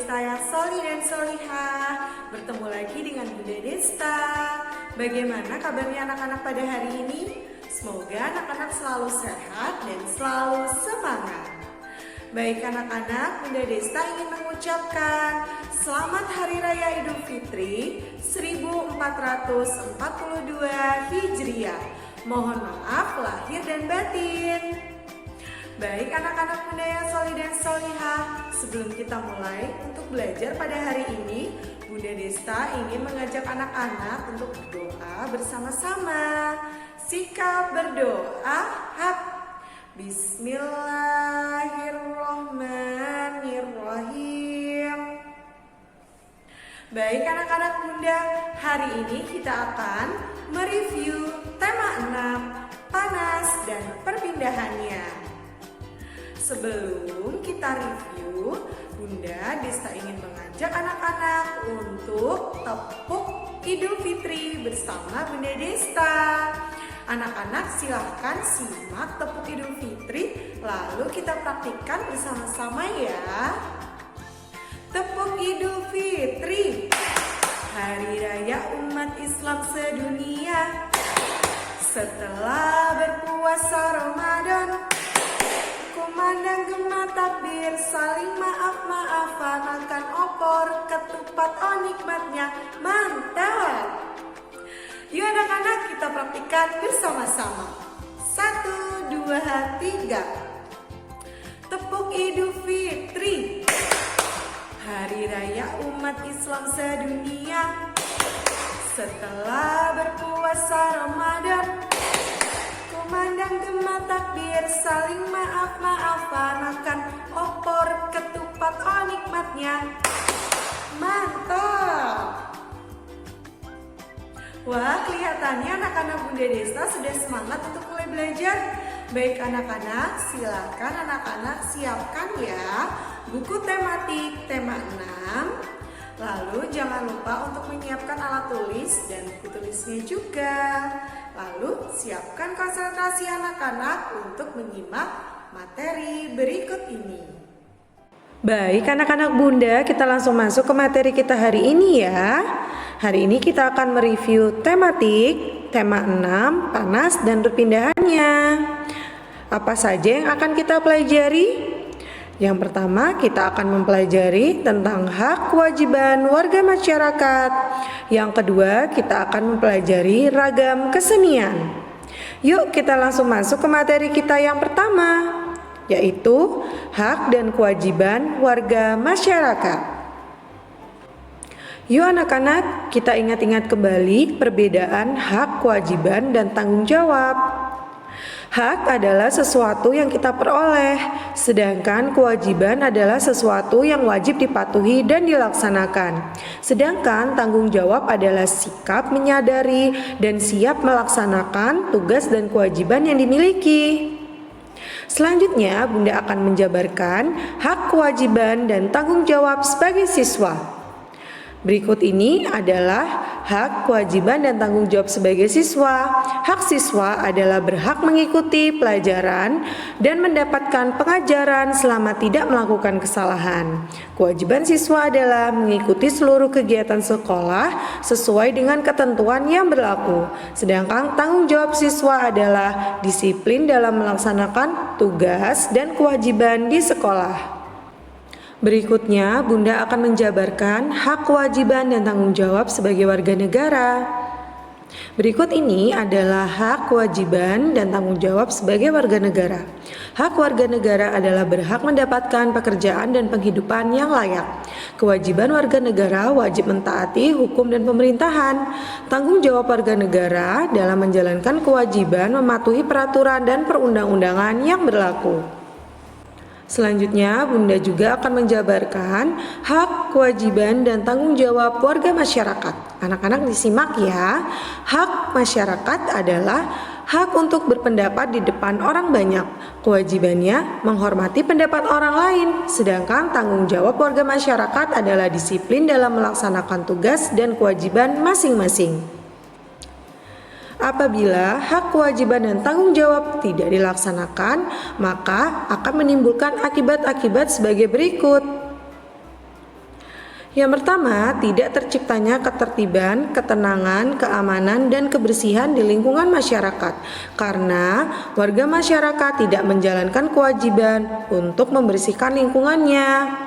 Desta yang solih dan solihah. Bertemu lagi dengan Bunda Desta. Bagaimana kabarnya anak-anak pada hari ini? Semoga anak-anak selalu sehat dan selalu semangat. Baik anak-anak, Bunda Desta ingin mengucapkan Selamat Hari Raya Idul Fitri 1442 Hijriah. Mohon maaf lahir dan batin. Baik anak-anak Bunda yang solih dan solihah, sebelum kita mulai untuk belajar pada hari ini, Bunda Desta ingin mengajak anak-anak untuk berdoa bersama-sama. Sikap berdoa, hap. Bismillahirrahmanirrahim. Baik anak-anak Bunda, hari ini kita akan mereview tema 6, panas dan perpindahannya. Sebelum kita review, Bunda Desta ingin mengajak anak-anak untuk tepuk Idul Fitri bersama Bunda Desta. Anak-anak silahkan simak tepuk Idul Fitri, lalu kita praktikkan bersama-sama ya. Tepuk Idul Fitri, Hari Raya umat Islam sedunia. Setelah berpuasa Ramadan, kumandang gema takbir, saling maaf-maafan, makan opor, ketupat, oh nikmatnya, mantap. Yuk anak-anak kita praktikkan bersama-sama. 1, 2, 3. Tepuk Idul Fitri, Hari Raya umat Islam sedunia. Setelah berpuasa Ramadan, kumandang gema takbir, saling maaf-maafan, makan opor, ketupat, oh nikmatnya, mantap. Wah, kelihatannya anak-anak Bunda Desta sudah semangat untuk mulai belajar. Baik anak-anak, silakan anak-anak siapkan ya buku tematik tema 6. Lalu jangan lupa untuk menyiapkan alat tulis dan buku tulisnya juga. Lalu siapkan konsentrasi anak-anak untuk menyimak materi berikut ini. Baik anak-anak Bunda, kita langsung masuk ke materi kita hari ini ya. Hari ini kita akan mereview tematik tema 6, panas dan perpindahannya. Apa saja yang akan kita pelajari? Yang pertama, kita akan mempelajari tentang hak kewajiban warga masyarakat. Yang kedua, kita akan mempelajari ragam kesenian. Yuk kita langsung masuk ke materi kita yang pertama, yaitu hak dan kewajiban warga masyarakat. Yuk anak-anak, kita ingat-ingat kembali perbedaan hak, kewajiban, dan tanggung jawab. Hak adalah sesuatu yang kita peroleh, sedangkan kewajiban adalah sesuatu yang wajib dipatuhi dan dilaksanakan. Sedangkan tanggung jawab adalah sikap menyadari dan siap melaksanakan tugas dan kewajiban yang dimiliki. Selanjutnya, Bunda akan menjabarkan hak, kewajiban, dan tanggung jawab sebagai siswa. Berikut ini adalah hak, kewajiban, dan tanggung jawab sebagai siswa. Hak siswa adalah berhak mengikuti pelajaran dan mendapatkan pengajaran selama tidak melakukan kesalahan. Kewajiban siswa adalah mengikuti seluruh kegiatan sekolah sesuai dengan ketentuan yang berlaku. Sedangkan tanggung jawab siswa adalah disiplin dalam melaksanakan tugas dan kewajiban di sekolah. Berikutnya, Bunda akan menjabarkan hak, kewajiban, dan tanggung jawab sebagai warga negara. Berikut ini adalah hak, kewajiban, dan tanggung jawab sebagai warga negara. Hak warga negara adalah berhak mendapatkan pekerjaan dan penghidupan yang layak. Kewajiban warga negara wajib mentaati hukum dan pemerintahan. Tanggung jawab warga negara dalam menjalankan kewajiban mematuhi peraturan dan perundang-undangan yang berlaku. Selanjutnya, Bunda juga akan menjabarkan hak, kewajiban, dan tanggung jawab warga masyarakat. Anak-anak disimak ya. Hak masyarakat adalah hak untuk berpendapat di depan orang banyak. Kewajibannya menghormati pendapat orang lain. Sedangkan tanggung jawab warga masyarakat adalah disiplin dalam melaksanakan tugas dan kewajiban masing-masing. Apabila hak, kewajiban, dan tanggung jawab tidak dilaksanakan, maka akan menimbulkan akibat-akibat sebagai berikut. Yang pertama, tidak terciptanya ketertiban, ketenangan, keamanan, dan kebersihan di lingkungan masyarakat karena warga masyarakat tidak menjalankan kewajiban untuk membersihkan lingkungannya.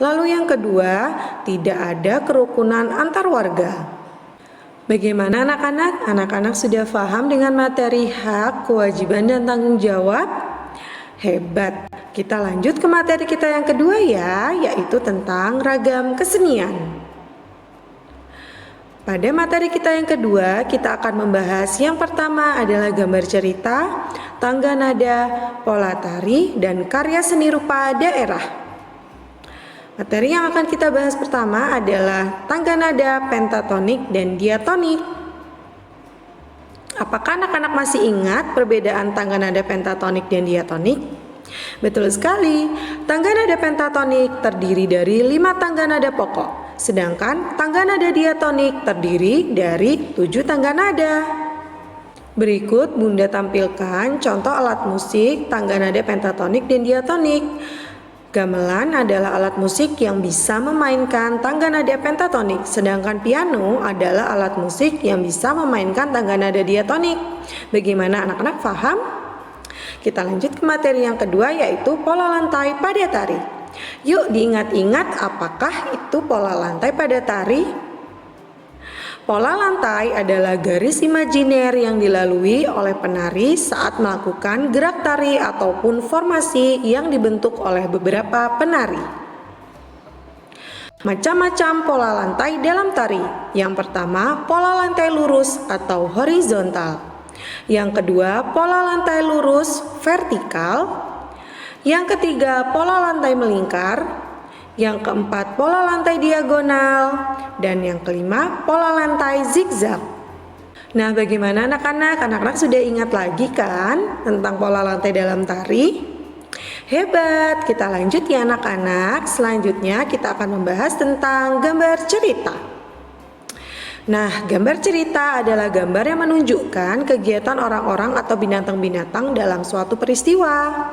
Lalu yang kedua, tidak ada kerukunan antar warga. Bagaimana anak-anak? Anak-anak sudah paham dengan materi hak, kewajiban, dan tanggung jawab? Hebat. Kita lanjut ke materi kita yang kedua ya, yaitu tentang ragam kesenian. Pada materi kita yang kedua, kita akan membahas yang pertama adalah gambar cerita, tangga nada, pola tari, dan karya seni rupa daerah. Materi yang akan kita bahas pertama adalah tangga nada, pentatonik, dan diatonik. Apakah anak-anak masih ingat perbedaan tangga nada pentatonik dan diatonik? Betul sekali, tangga nada pentatonik terdiri dari 5 tangga nada pokok, sedangkan tangga nada diatonik terdiri dari 7 tangga nada. Berikut Bunda tampilkan contoh alat musik tangga nada pentatonik dan diatonik. Gamelan adalah alat musik yang bisa memainkan tangga nada pentatonik, sedangkan piano adalah alat musik yang bisa memainkan tangga nada diatonik. Bagaimana anak-anak paham? Kita lanjut ke materi yang kedua, yaitu pola lantai pada tari. Yuk diingat-ingat, apakah itu pola lantai pada tari? Pola lantai adalah garis imajiner yang dilalui oleh penari saat melakukan gerak tari ataupun formasi yang dibentuk oleh beberapa penari. Macam-macam pola lantai dalam tari. Yang pertama, pola lantai lurus atau horizontal. Yang kedua, pola lantai lurus vertikal. Yang ketiga, pola lantai melingkar. Yang keempat, pola lantai diagonal. Dan yang kelima, pola lantai zigzag. Nah, bagaimana anak-anak? Anak-anak sudah ingat lagi kan tentang pola lantai dalam tari? Hebat, kita lanjut ya anak-anak. Selanjutnya kita akan membahas tentang gambar cerita. Nah, gambar cerita adalah gambar yang menunjukkan kegiatan orang-orang atau binatang-binatang dalam suatu peristiwa.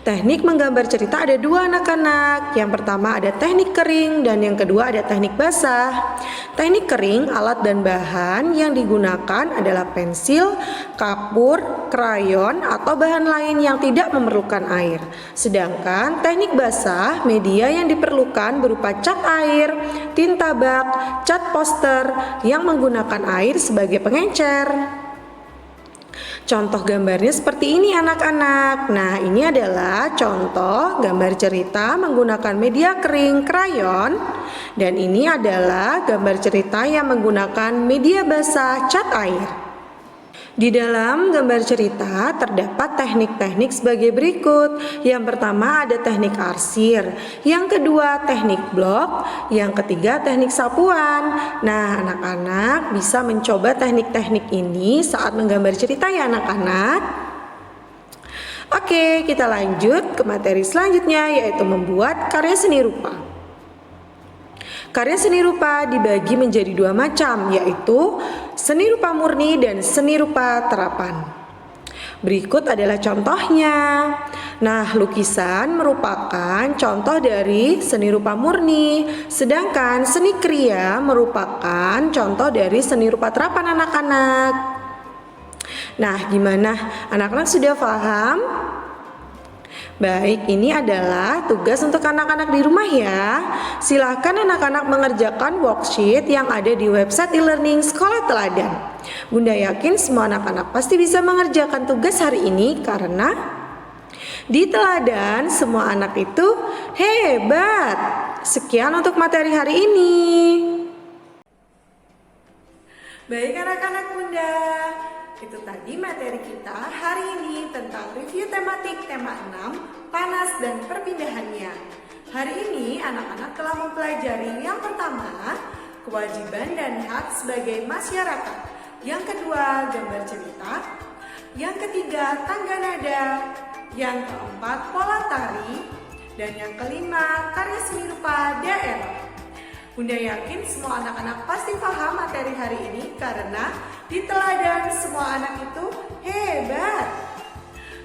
Teknik menggambar cerita ada 2 anak-anak. Yang pertama ada teknik kering dan yang kedua ada teknik basah. Teknik kering, alat dan bahan yang digunakan adalah pensil, kapur, krayon atau bahan lain yang tidak memerlukan air. Sedangkan teknik basah, media yang diperlukan berupa cat air, tinta bak, cat poster yang menggunakan air sebagai pengencer. Contoh gambarnya seperti ini anak-anak. Nah, ini adalah contoh gambar cerita menggunakan media kering krayon. Dan ini adalah gambar cerita yang menggunakan media basah cat air. Di dalam gambar cerita terdapat teknik-teknik sebagai berikut. Yang pertama ada teknik arsir, yang kedua teknik blok, yang ketiga teknik sapuan. Nah, anak-anak bisa mencoba teknik-teknik ini saat menggambar cerita ya anak-anak. Oke, kita lanjut ke materi selanjutnya, yaitu membuat karya seni rupa. Karya seni rupa dibagi menjadi 2 macam, yaitu seni rupa murni dan seni rupa terapan. Berikut adalah contohnya. Nah, lukisan merupakan contoh dari seni rupa murni, sedangkan seni kriya merupakan contoh dari seni rupa terapan anak-anak. Nah, gimana? Anak-anak sudah paham? Baik, ini adalah tugas untuk anak-anak di rumah ya. Silakan anak-anak mengerjakan worksheet yang ada di website e-learning Sekolah Teladan. Bunda yakin semua anak-anak pasti bisa mengerjakan tugas hari ini karena di Teladan semua anak itu hebat. Sekian untuk materi hari ini. Baik anak-anak Bunda, itu tadi materi kita hari ini tentang review tematik tema 6, panas dan perpindahannya. Hari ini anak-anak telah mempelajari yang pertama, kewajiban dan hak sebagai masyarakat. Yang kedua, gambar cerita. Yang ketiga, tangga nada. Yang keempat, pola tari. Dan yang kelima, karya seni rupa daerah. Bunda yakin semua anak-anak pasti paham materi hari ini karena di Teladan semua anak itu hebat.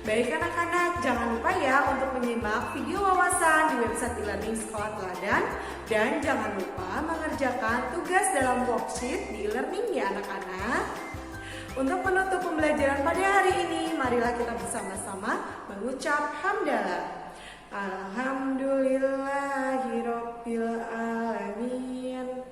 Baik anak-anak, jangan lupa ya untuk menyimak video wawasan di website e-learning Sekolah Teladan. Dan jangan lupa mengerjakan tugas dalam worksheet di e-learning ya anak-anak. Untuk menutup pembelajaran pada hari ini, marilah kita bersama-sama mengucap hamdalah. Alhamdulillahirabbil alamin.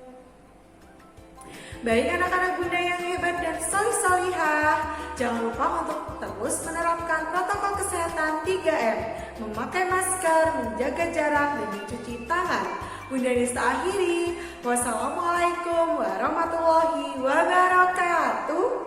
Baik anak-anak bunda yang hebat dan solih-solihah, jangan lupa untuk terus menerapkan protokol kesehatan 3M, memakai masker, menjaga jarak, dan mencuci tangan. Bunda Nista akhiri, wassalamualaikum warahmatullahi wabarakatuh.